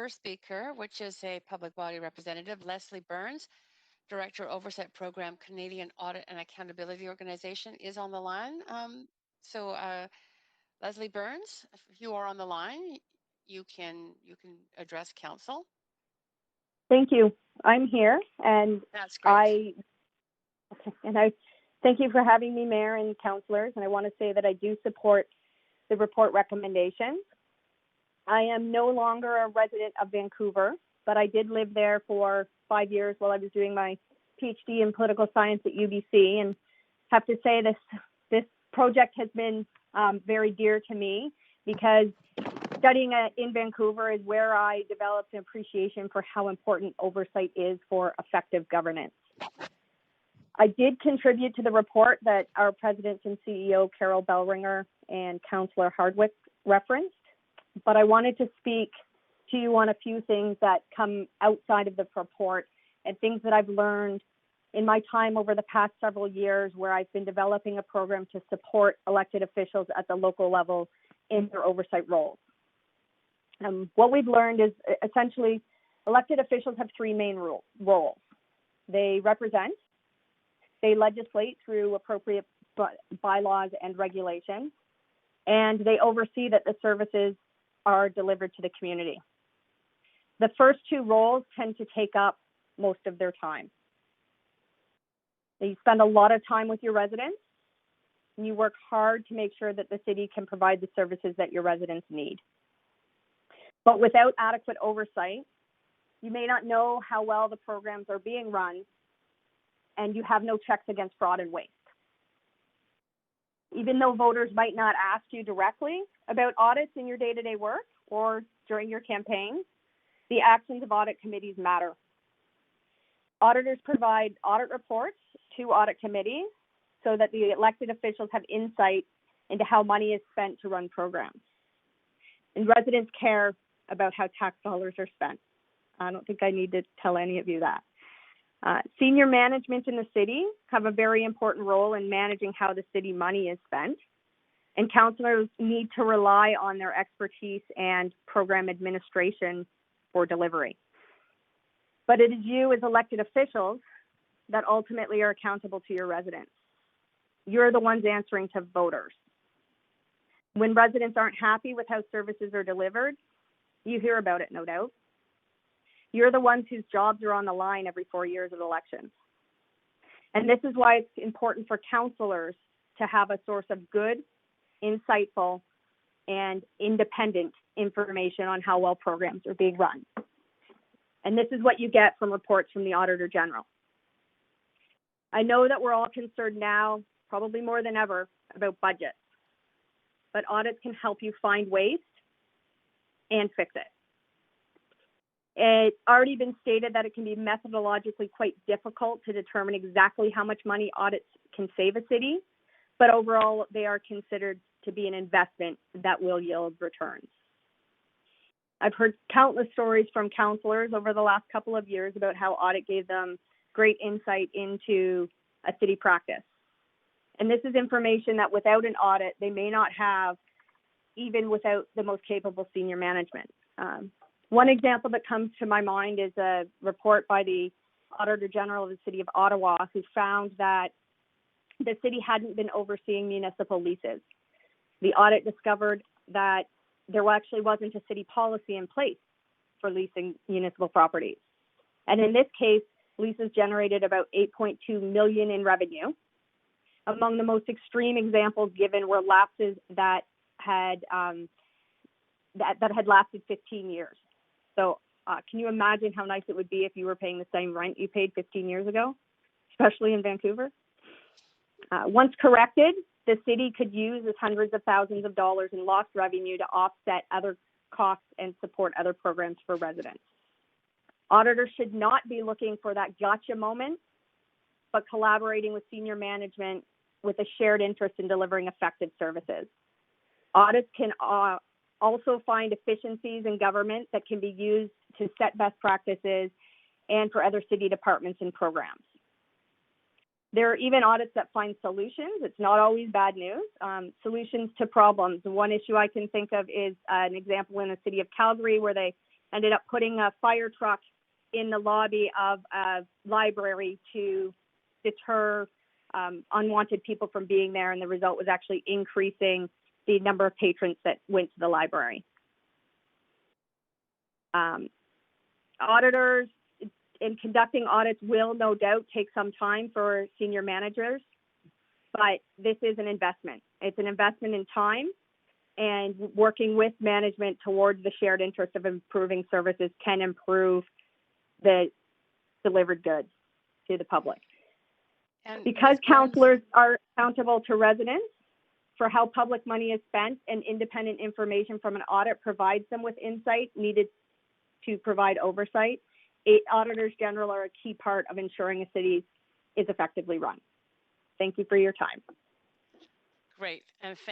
first speaker, which is a public body representative, Lesley Burns, Director Oversight Program, Canadian Audit and Accountability Organization, is on the line. Lesley Burns, if you are on the line, you can address council. Thank you. I'm here, and that's great. I thank you for having me, Mayor and councillors. And I want to say that I do support the report recommendations. I am no longer a resident of Vancouver, but I did live there for 5 years while I was doing my PhD in political science at UBC, and have to say this project has been very dear to me, because studying in Vancouver is where I developed an appreciation for how important oversight is for effective governance. I did contribute to the report that our President and CEO, Carol Bellringer, and Councillor Hardwick referenced, but I wanted to speak to you on a few things that come outside of the report and things that I've learned in my time over the past several years, where I've been developing a program to support elected officials at the local level in their oversight roles. What we've learned is essentially elected officials have three main roles. They represent, they legislate through appropriate bylaws and regulations, and they oversee that the services are delivered to the community. The first two roles tend to take up most of their time. You spend a lot of time with your residents, and you work hard to make sure that the city can provide the services that your residents need. But without adequate oversight, you may not know how well the programs are being run, and you have no checks against fraud and waste. Even though voters might not ask you directly about audits in your day-to-day work or during your campaign, the actions of audit committees matter. Auditors provide audit reports to audit committees so that the elected officials have insight into how money is spent to run programs. And residents care about how tax dollars are spent. I don't think I need to tell any of you that. Senior management in the city have a very important role in managing how the city money is spent, and councillors need to rely on their expertise and program administration for delivery. But it is you as elected officials that ultimately are accountable to your residents. You're the ones answering to voters. When residents aren't happy with how services are delivered, you hear about it, no doubt. You're the ones whose jobs are on the line every 4 years of elections. And this is why it's important for councillors to have a source of good, insightful, and independent information on how well programs are being run. And this is what you get from reports from the Auditor General. I know that we're all concerned now, probably more than ever, about budgets, but audits can help you find waste and fix it. It's already been stated that it can be methodologically quite difficult to determine exactly how much money audits can save a city, but overall they are considered to be an investment that will yield returns. I've heard countless stories from councillors over the last couple of years about how audit gave them great insight into a city practice. And this is information that without an audit, they may not have, even without the most capable senior management. One example that comes to my mind is a report by the Auditor General of the City of Ottawa, who found that the city hadn't been overseeing municipal leases. The audit discovered that there actually wasn't a city policy in place for leasing municipal properties. And in this case, leases generated about $8.2 million in revenue. Among the most extreme examples given were lapses that had lasted 15 years. So can you imagine how nice it would be if you were paying the same rent you paid 15 years ago, especially in Vancouver? Once corrected, the city could use this hundreds of thousands of dollars in lost revenue to offset other costs and support other programs for residents. Auditors should not be looking for that gotcha moment, but collaborating with senior management with a shared interest in delivering effective services. Audits can also find efficiencies in government that can be used to set best practices and for other city departments and programs. There are even audits that find solutions. It's not always bad news. Solutions to problems. One issue I can think of is an example in the city of Calgary where they ended up putting a fire truck in the lobby of a library to deter unwanted people from being there, and the result was actually increasing the number of patrons that went to the library. Auditors in conducting audits will no doubt take some time for senior managers, but this is an investment. It's an investment in time, and working with management towards the shared interest of improving services can improve the delivered goods to the public. And because councillors are accountable to residents for how public money is spent, and independent information from an audit provides them with insight needed to provide oversight, auditors general are a key part of ensuring a city is effectively run. Thank you for your time. Great, and thank